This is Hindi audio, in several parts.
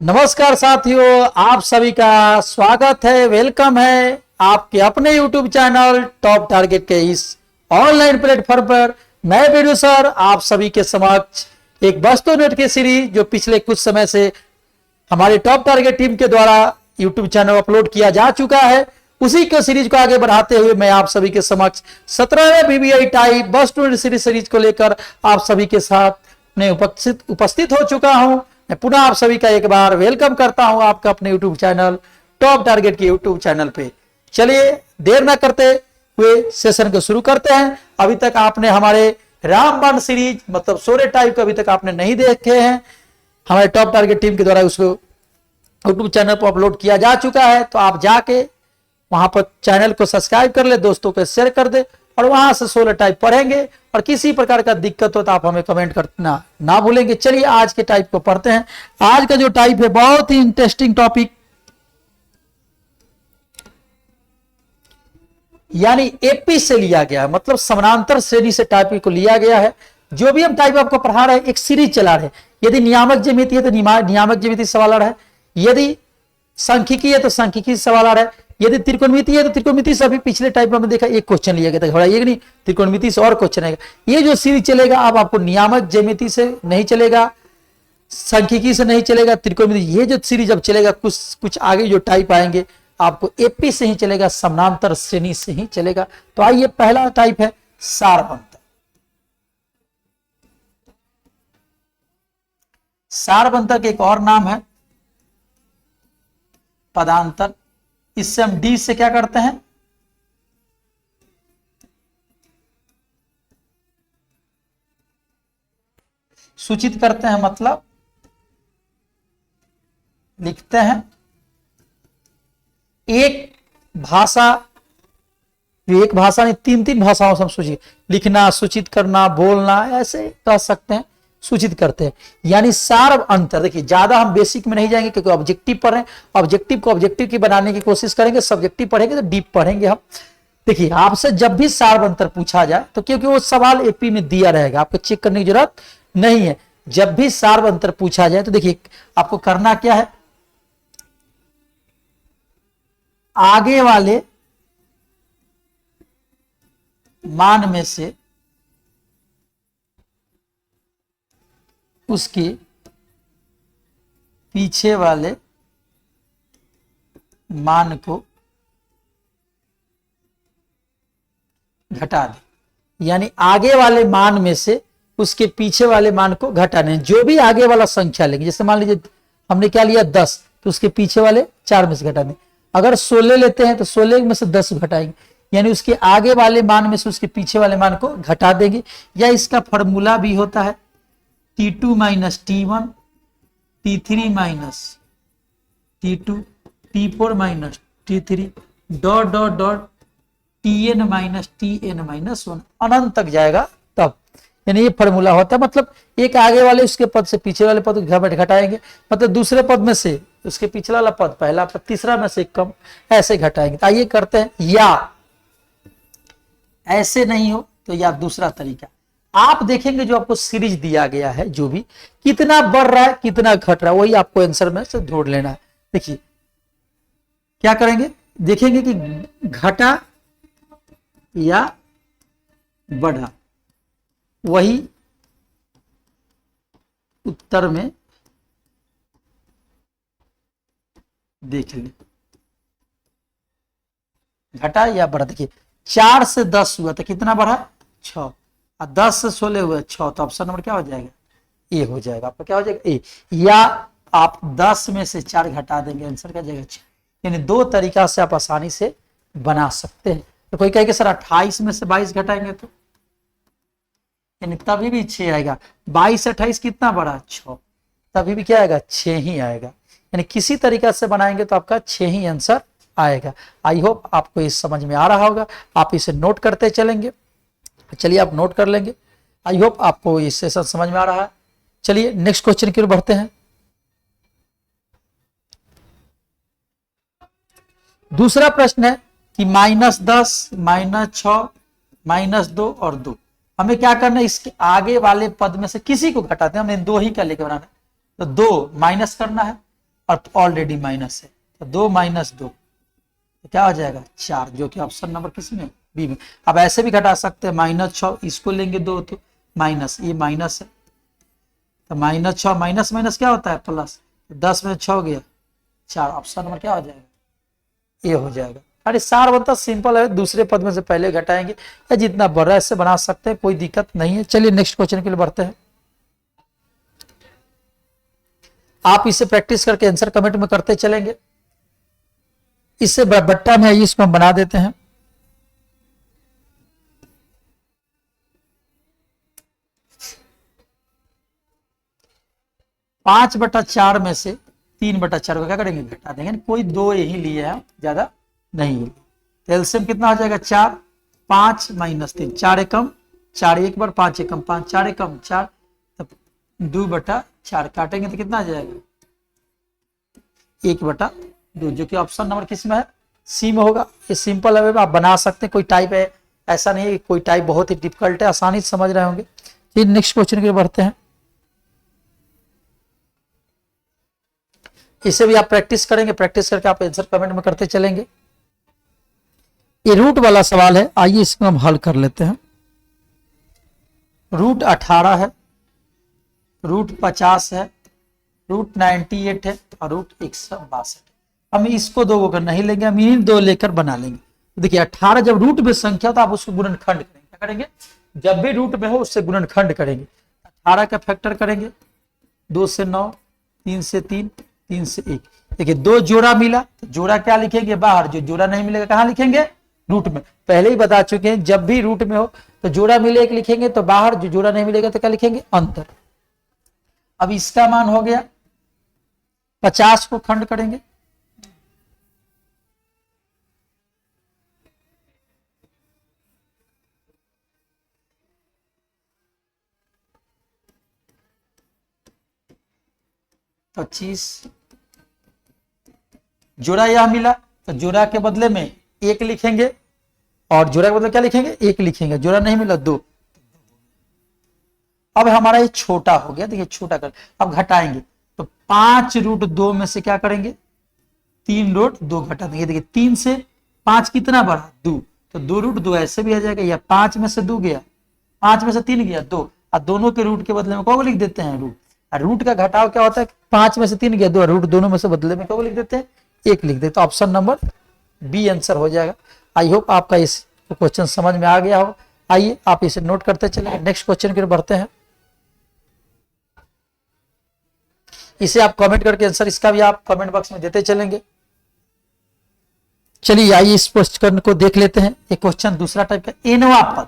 नमस्कार साथियों, आप सभी का स्वागत है, वेलकम है आपके अपने YouTube चैनल टॉप टारगेट के इस ऑनलाइन प्लेटफॉर्म पर। मैं वीडियो सर आप सभी के समक्ष एक वस्तु नेट की सीरीज जो पिछले कुछ समय से हमारे टॉप टारगेट टीम के द्वारा YouTube चैनल अपलोड किया जा चुका है, उसी के सीरीज को आगे बढ़ाते हुए मैं आप सभी के समक्ष 17वें BBI टाइप वस्तु नेट सीरीज को लेकर आप सभी के साथ मैं उपस्थित हो चुका हूं। मैं पुनः आप सभी का एक बार वेलकम करता हूं आपका अपने YouTube चैनल टॉप टारगेट के YouTube चैनल पे। चलिए देर न करते हुए सेशन को शुरू करते हैं। अभी तक आपने हमारे रामबाण सीरीज मतलब 16 टाइप को अभी तक आपने नहीं देखे हैं, हमारे टॉप टारगेट टीम के द्वारा उसको YouTube चैनल पर अपलोड किया जा चुका है, तो आप जाके वहां पर चैनल को सब्सक्राइब कर ले, दोस्तों को शेयर कर दे और वहां से 16 टाइप पढ़ेंगे। और किसी प्रकार का दिक्कत हो तो आप हमें कमेंट करना ना भूलेंगे। चलिए आज के टाइप को पढ़ते हैं। आज का जो टाइप है बहुत ही इंटरेस्टिंग टॉपिक, यानी एपी से लिया गया है, मतलब समानांतर श्रेणी से टाइप को लिया गया है। जो भी हम टाइप आपको पढ़ा रहे हैं एक सीरीज चला रहे हैं। यदि नियामक ज्यामिति है तो नियामक ज्यामिति सवाल आ रहा है, यदि सांख्यिकी है तो सांख्यिकी सवाल आ रहा है, यदि त्रिकोणमिति है तो त्रिकोणमिति से अभी पिछले टाइप में देखा एक क्वेश्चन लिया गया था, घबराइए नहीं, त्रिकोणमिति से और क्वेश्चन आएगा। ये जो सीरीज चलेगा अब आपको नियामक ज्यामिति से नहीं चलेगा, सांख्यिकी से नहीं चलेगा, त्रिकोणमिति, ये जो सीरीज अब चलेगा कुछ आगे जो टाइप आएंगे आपको एपी से ही चलेगा, समानांतर श्रेणी से ही चलेगा। तो आइए पहला टाइप है सारबंतर। सारबंतर के एक और नाम है पदांतर। इससे हम डी से क्या करते हैं, सूचित करते हैं, मतलब लिखते हैं। एक भाषा नहीं तीन भाषाओं से हम सूचित, लिखना, सूचित करना, बोलना, ऐसे कह सकते हैं, सूचित करते हैं। यानी सार अंतर, देखिए ज्यादा हम बेसिक में नहीं जाएंगे क्योंकि ऑब्जेक्टिव पढ़ रहे हैं, ऑब्जेक्टिव को ऑब्जेक्टिव की बनाने की कोशिश करेंगे, सब्जेक्टिव पढ़ेंगे तो डीप पढ़ेंगे हम। देखिए आपसे जब भी सार अंतर पूछा जाए तो क्योंकि वो सवाल एपी में दिया रहेगा, आपको चेक करने की जरूरत नहीं है। जब भी सार अंतर पूछा जाए तो देखिए आपको करना क्या है, आगे वाले मान में से उसके पीछे वाले मान को घटा दें। यानी आगे वाले मान में से उसके पीछे वाले मान को घटा दें। जो भी आगे वाला संख्या लेंगे, जैसे मान लीजिए हमने क्या लिया 10, तो उसके पीछे वाले 4 में से घटा दें। अगर 16 लेते हैं तो 16 में से 10 घटाएंगे, यानी उसके आगे वाले मान में से उसके पीछे वाले मान को घटा देंगे। या इसका फॉर्मूला भी होता है T2 minus T1, T3 minus T2, T4 minus T3, dot dot dot Tn minus Tn minus 1, अनंत तक जाएगा तब। यानी ये फॉर्मूला होता है, मतलब एक आगे वाले उसके पद से पीछे वाले पद को घटाएंगे, मतलब दूसरे पद में से उसके पिछला वाला पद पहला पद, तीसरा में से कम, ऐसे घटाएंगे। तो आइए करते हैं। या ऐसे नहीं हो तो या दूसरा तरीका, आप देखेंगे जो आपको सीरीज दिया गया है, जो भी कितना बढ़ रहा है कितना घट रहा है वही आपको आंसर में से ढूंढ लेना है। देखिए क्या करेंगे, देखेंगे कि घटा या बढ़ा, वही उत्तर में देख ले, घटा या बढ़ा। देखिए 4 से 10 हुआ तो कितना बढ़ा, 6, और 10 से 16 हुआ 6, तो ऑप्शन नंबर क्या हो जाएगा, ए हो जाएगा। आपका क्या हो जाएगा, ए। या आप 10 में से 4 घटा देंगे, आंसर क्या जाएगा 6। यानी दो तरीका से आप आसानी से बना सकते हैं। तो कोई कहेगा सर 28 में से 22 घटाएंगे तो यानी तभी भी 6 आएगा। 22 से 28 कितना बढ़ा, 6, तभी भी क्या आएगा, 6 ही आएगा। यानी किसी तरीका से बनाएंगे तो आपका 6 ही आंसर आएगा। आई होप आपको इस समझ में आ रहा होगा, आप इसे नोट करते चलेंगे। चलिए आप नोट कर लेंगे। आई होप आपको ये सेशन समझ में आ रहा है। चलिए नेक्स्ट क्वेश्चन की ओर बढ़ते हैं। दूसरा प्रश्न है कि -10, -6, -2 और 2, हमें क्या करना है, इसके आगे वाले पद में से किसी को घटाते हैं, हमें 2 ही का लेकर बनाना है। तो 2 माइनस करना है, और ऑलरेडी माइनस है, तो 2 माइनस 2 तो क्या हो जाएगा 4, जो कि ऑप्शन नंबर किस में, बी में। अब ऐसे भी घटा सकते हैं, -6 इसको लेंगे 2 तो माइनस, ये माइनस है तो -6 माइनस माइनस क्या होता है प्लस, 10 में 6 गया 4, ऑप्शन नंबर क्या हो जाएगा, ये हो जाएगा। अरे सार बनता सिंपल है, दूसरे पद में से पहले घटाएंगे या जितना बढ़ रहा है इससे बना सकते हैं, कोई दिक्कत नहीं है। चलिए नेक्स्ट क्वेश्चन के लिए बढ़ते हैं। आप इसे प्रैक्टिस करके आंसर कमेंट में करते चलेंगे। इससे बट्टा में इसको हम बना देते हैं। पांच बटा चार में से 3/4 को क्या करेंगे, घटा देंगे, कोई 2 यही लिए हैं, ज्यादा नहीं। एलसीएम कितना हो जाएगा 4, 5 माइनस 3, 4 एकम 4, एक बार 5 एकम 5, 4 एकम 4, तब 2/4 काटेंगे तो कितना आ जाएगा 1/2, जो कि ऑप्शन नंबर किस में है, सी में होगा। ये सिंपल है, आप बना सकते हैं, कोई टाइप है ऐसा नहीं है, कोई टाइप बहुत ही डिफिकल्ट है, आसानी से समझ रहे होंगे। फिर नेक्स्ट क्वेश्चन के लिए बढ़ते हैं। इसे भी आप प्रैक्टिस करेंगे, प्रैक्टिस करके आप आंसर कमेंट में करते चलेंगे। ये रूट वाला सवाल है, आइए इसको हम हल कर लेते हैं। रूट 18 है, रूट 50 है, रूट 98 है और रूट 162 है। हम इसको दो को नहीं लेंगे, हम इन 2 लेकर बना लेंगे। देखिए 18 जब रूट में संख्या तो आप उसको गुणनखंड करेंगे, क्या करेंगे, जब भी रूट में हो उससे गुणनखंड करेंगे। 18 का फैक्टर करेंगे, 2 से 9, 3 से 3, 3 से 1। देखिए 2 जोड़ा मिला तो जोड़ा क्या लिखेंगे बाहर, जो जोड़ा नहीं मिलेगा कहाँ लिखेंगे, रूट में। पहले ही बता चुके हैं, जब भी रूट में हो तो जोड़ा मिले एक लिखेंगे, तो बाहर जो जोड़ा नहीं मिलेगा तो क्या लिखेंगे, अंतर। अब इसका मान हो गया 50 को खंड करेंगे, तो 25 जोड़ा यह मिला तो जोड़ा के बदले में 1 लिखेंगे, और जोड़ा के बदले क्या लिखेंगे, 1 लिखेंगे। जोड़ा नहीं मिला 2। अब हमारा ये छोटा हो गया, देखिए छोटा कर, अब घटाएंगे तो 5√2 में से क्या करेंगे, 3√2 घटा देंगे। देखिए 3 से 5 कितना बढ़ा, 2, तो 2√2 ऐसे भी आ जाएगा, या 5 में से 2 गया, 5 में से 3 गया 2, और दोनों के रूट के बदले में को लिख देते हैं रूट। और रूट का घटाव क्या होता है, 5 में से 3 गया 2, रूट दोनों में से बदले में को लिख देते हैं 1 लिख देते। तो ऑप्शन नंबर बी आंसर हो जाएगा। आई होप आपका इस क्वेश्चन समझ में आ गया हो। आइए आप इसे नोट करते चले, नेक्स्ट क्वेश्चन की ओर बढ़ते हैं। इसे आप कमेंट करके आंसर इसका भी आप कमेंट बॉक्स में देते चलेंगे। चलिए आइए इस क्वेश्चन को देख लेते हैं। एक क्वेश्चन दूसरा टाइप का, एनवा पद।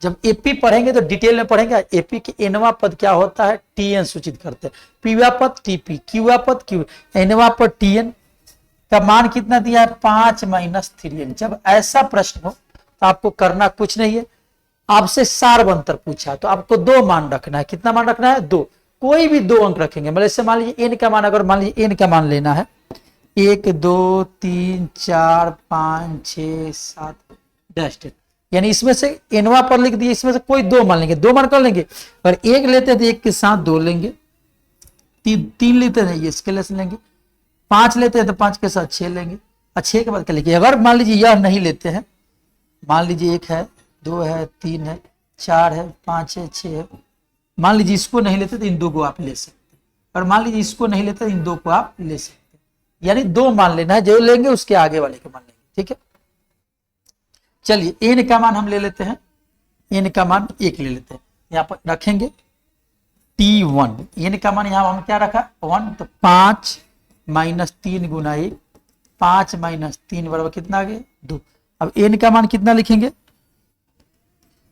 जब एपी पढ़ेंगे तो डिटेल में पढ़ेंगे। एपी के एनवा पद क्या होता है, टीएन सूचित करते हैं। पीवा पद टीपी, क्यूवा पद क्यू, एनवा पद टीएन का मान कितना दिया है, 5 - 3n। जब ऐसा प्रश्न हो तो आपको करना कुछ नहीं है, आपसे सारवंतर पूछा तो आपको 2 मान रखना है। कितना मान रखना है, 2। कोई भी 2 अंक रखेंगे, मतलब इससे मान लीजिए एन का मान, अगर मान लीजिए एन का मान लेना है 1 2 3 4 5 6 7 डैश, यानी इसमें से एनवा पर लिख दिए, इसमें से कोई 2 मान लेंगे, 2 मान कर लेंगे। अगर 1 लेते हैं तो 1 के साथ 2 लेंगे, 3 लेते हैं ये इसके लिए लेंगे, 5 लेते हैं तो 5 के साथ 6 लेंगे, और 6 के बाद क्या लेंगे। अगर मान लीजिए यह नहीं लेते हैं, मान लीजिए 1 है 2 है 3 है 4 है 5 है 6 है, मान लीजिए इसको नहीं लेते तो इन 2 को आप ले सकते हैं, और मान लीजिए इसको नहीं लेते तो इन 2 को आप ले सकते हैं। यानी 2 मान लेना है, जो लेंगे उसके आगे वाले को मान लेंगे, ठीक है। चलिए एन का मान हम ले लेते हैं, एन का मान 1 ले लेते हैं, यहाँ पर रखेंगे T1। एन का मान यहाँ हम क्या रखा 1, तो 5 - 3 × 1, 5 - 3 बराबर कितना आ गया 2। अब एन का मान कितना लिखेंगे,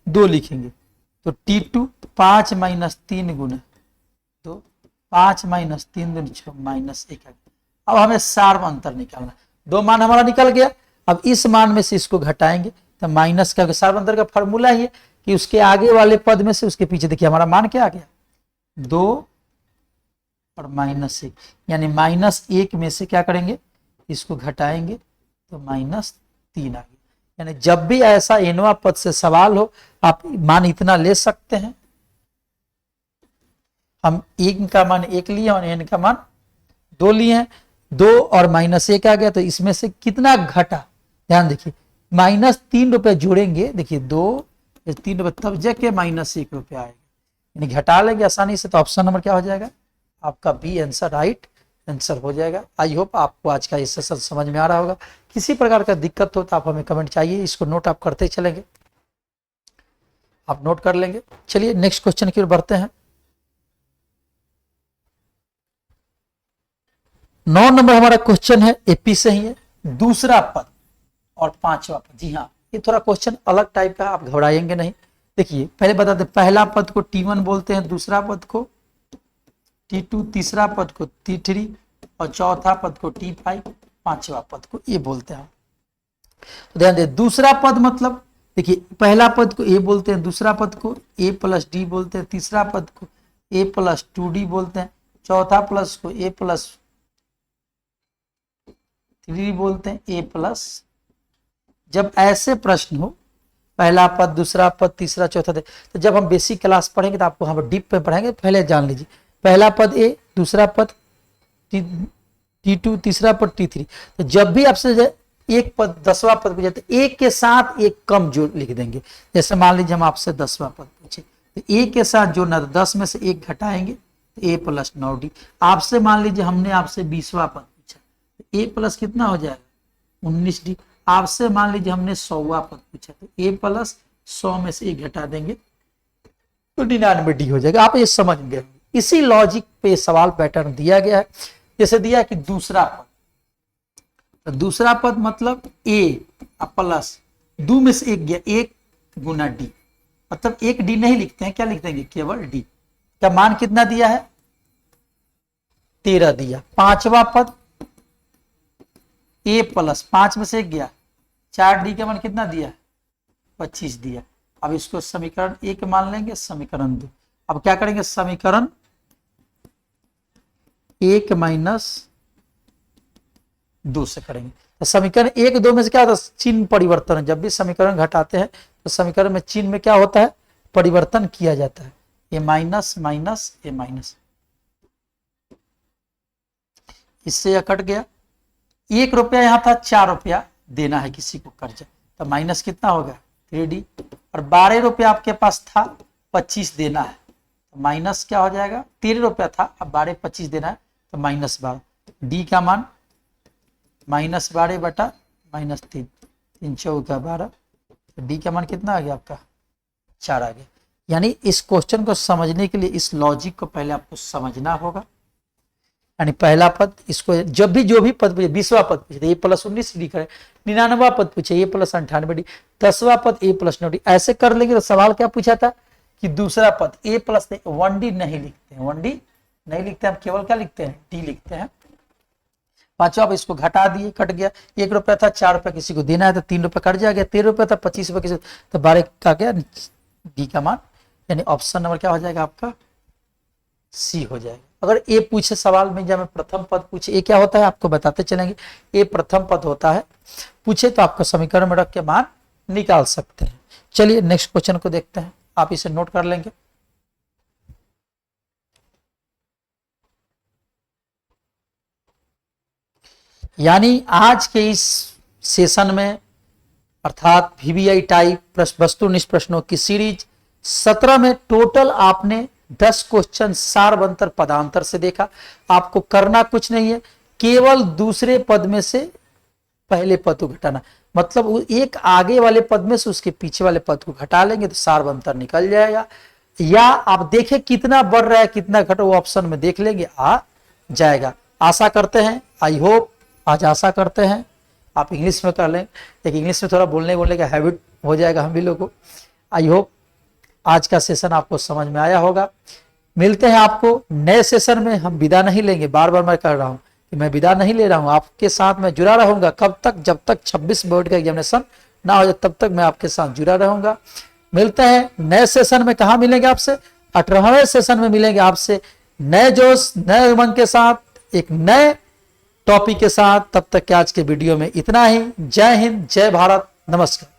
2 लिखेंगे, तो T2 5 - 3 × 2, 5 - 3 × 6 -1। अब हमें सार्वंतर निकालना, 2 मान हमारा निकल गया। अब इस मान में से इसको घटाएंगे तो माइनस का, सार्वंतर का फॉर्मूला ही है कि उसके आगे वाले पद में से उसके पीछे, देखिए हमारा मान क्या आ गया 2 और -1, यानी -1 में से क्या करेंगे, इसको घटाएंगे तो -3 आ गया। यानी जब भी ऐसा एनवा पद से सवाल हो आप मान इतना ले सकते हैं। हम n का मान 1 लिए और n का मान 2 लिए हैं, 2 और -1 आ गया, तो इसमें से कितना घटा, ध्यान देखिए, -3 रुपए जोड़ेंगे, देखिए 2 3 रुपए, तब जाके -1 रुपया आएगा, यानी घटा लेंगे आसानी से। तो ऑप्शन नंबर क्या हो जाएगा आपका बी आंसर राइट आंसर हो जाएगा। आई होप आपको आज का ये सेशन समझ में आ रहा होगा। किसी प्रकार का दिक्कत हो तो आप हमें कमेंट चाहिए, इसको नोट आप करते चलेंगे, आप नोट कर लेंगे। चलिए नेक्स्ट क्वेश्चन की ओर बढ़ते हैं। 9 नंबर हमारा क्वेश्चन है, एपी से ही है, दूसरा पद और 5वां पद। जी हाँ, ये थोड़ा क्वेश्चन अलग टाइप का, आप घबराएंगे नहीं। देखिए पहले बता दें, पहला पद को T1 बोलते हैं, दूसरा पद को T2, तीसरा पद को T3 और चौथा पद को T5, 5वां पद को ए बोलते हैं। तो ध्यान दें, दूसरा पद मतलब देखिए, पहला पद को ए बोलते हैं, दूसरा पद को a + d बोलते हैं, तीसरा पद को a + 2d बोलते हैं, चौथा प्लस को a + 3d बोलते हैं, a+। जब ऐसे प्रश्न हो, पहला पद, दूसरा पद, तीसरा, चौथा, तो जब हम बेसिक क्लास पढ़ेंगे तो आपको हम डीप में पढ़ेंगे। पहले जान लीजिए, पहला पद a, दूसरा पद T2, तीसरा पद T3। तो जब भी आपसे एक पद 10वां पद पूछे तो एक के साथ एक कम जोड़ लिख देंगे। जैसे मान लीजिए हम आपसे 10वां पद पूछे तो एक के साथ जोड़ना, तो 10 में से 1 घटाएंगे तो a + 9d। आपसे मान लीजिए हमने आपसे 20वां पद पूछा तो a प्लस कितना हो जाएगा 19d। आपसे मान लीजिए हमने 100वां पद पूछा तो a + 100 में से 1 घटा देंगे तो 99d हो जाएगा। आप ये समझ गए। इसी लॉजिक पे सवाल पैटर्न दिया गया है। जैसे दिया कि दूसरा पद, तो दूसरा पद मतलब a प्लस 2 में से 1 गया, 1 गुना d, मतलब 1 d नहीं लिखते हैं, क्या लिख देंगे केवल d का मान कितना दिया है 13 दिया। 5वां पद a + 5 में से 1 गया, 4d का मान कितना दिया 25 दिया। अब इसको समीकरण 1 मान लेंगे, समीकरण 2। अब क्या करेंगे, समीकरण 1 - 2 से करेंगे। तो समीकरण 1, 2 में से क्या होता है, चिन्ह परिवर्तन। जब भी समीकरण घटाते हैं तो समीकरण में चिन्ह में क्या होता है, परिवर्तन किया जाता है। a - a-, इससे यह कट गया। 1 रुपया यहाँ था, 4 रुपया देना है किसी को कर्जा, तो माइनस कितना होगा 3d। और 12 रुपया आपके पास था, 25 देना है, तो माइनस क्या हो जाएगा, 13 रुपया था, अब 12 25 देना है तो -12। d का मान -12 बटा -3, 3 चौका 12, डी का मान कितना आ गया आपका 4 आ गया। यानी इस क्वेश्चन को समझने के लिए इस लॉजिक को पहले आपको समझना होगा। यानी पहला पद, इसको जब भी जो भी पद पूछे, 20वां पद पूछे a + 19d करें, 99वां पद पूछे a + 98d, 10वां पद a + 9d, ऐसे कर लेंगे। तो सवाल क्या पूछा था कि दूसरा पद a + 1d नहीं लिखते हैं, 1d नहीं लिखते, हम केवल क्या लिखते हैं d लिखते हैं। 5वां, इसको घटा दिए, कट गया। 1 रुपया था, 4 रुपया किसी को देना है तो 3 रुपया कट जाएगा। 13 रुपया था, 25 रुपया किसी, तो 12 का क्या डी का मान, यानी ऑप्शन नंबर क्या हो जाएगा आपका सी हो जाएगा। अगर ए पूछे सवाल में, जब प्रथम पद पूछे, ए क्या होता है आपको बताते चलेंगे। ए प्रथम पद होता है, पूछे तो आपको समीकरण में रख के मान निकाल सकते हैं। चलिए नेक्स्ट क्वेश्चन को देखते हैं, आप इसे नोट कर लेंगे। यानी आज के इस सेशन में, अर्थात VBI टाइप वस्तुनिष्ठ प्रश्नों की सीरीज 17 में टोटल आपने 10 क्वेश्चन सारवंतर पदांतर से देखा। आपको करना कुछ नहीं है, केवल दूसरे पद में से पहले पद को घटाना, मतलब एक आगे वाले पद में से उसके पीछे वाले पद को घटा लेंगे तो सारवंतर निकल जाएगा। या आप देखें कितना बढ़ रहा है कितना घट, वो ऑप्शन में देख लेंगे, आ जाएगा। आशा करते हैं, आई होप आज आशा करते हैं आप इंग्लिश में कर लें, लेकिन इंग्लिश में थोड़ा बोलने का हैबिट हो जाएगा हम भी लोगों को। आई होप आज का सेशन आपको समझ में आया होगा। मिलते हैं आपको नए सेशन में। हम विदा नहीं लेंगे, बार बार मैं कर रहा हूं कि मैं विदा नहीं ले रहा हूं, आपके साथ मैं जुड़ा रहूंगा। कब तक, जब तक 26 बोर्ड का एग्जामिनेशन ना हो जाए तब तक मैं आपके साथ जुड़ा रहूंगा। मिलते हैं नए सेशन में। कहाँ मिलेंगे आपसे, 18वें सेशन में मिलेंगे आपसे, नए जोश नए उमंग के साथ, एक नए टॉपिक के साथ। तब तक के आज के वीडियो में इतना ही। जय हिंद, जय भारत, नमस्कार।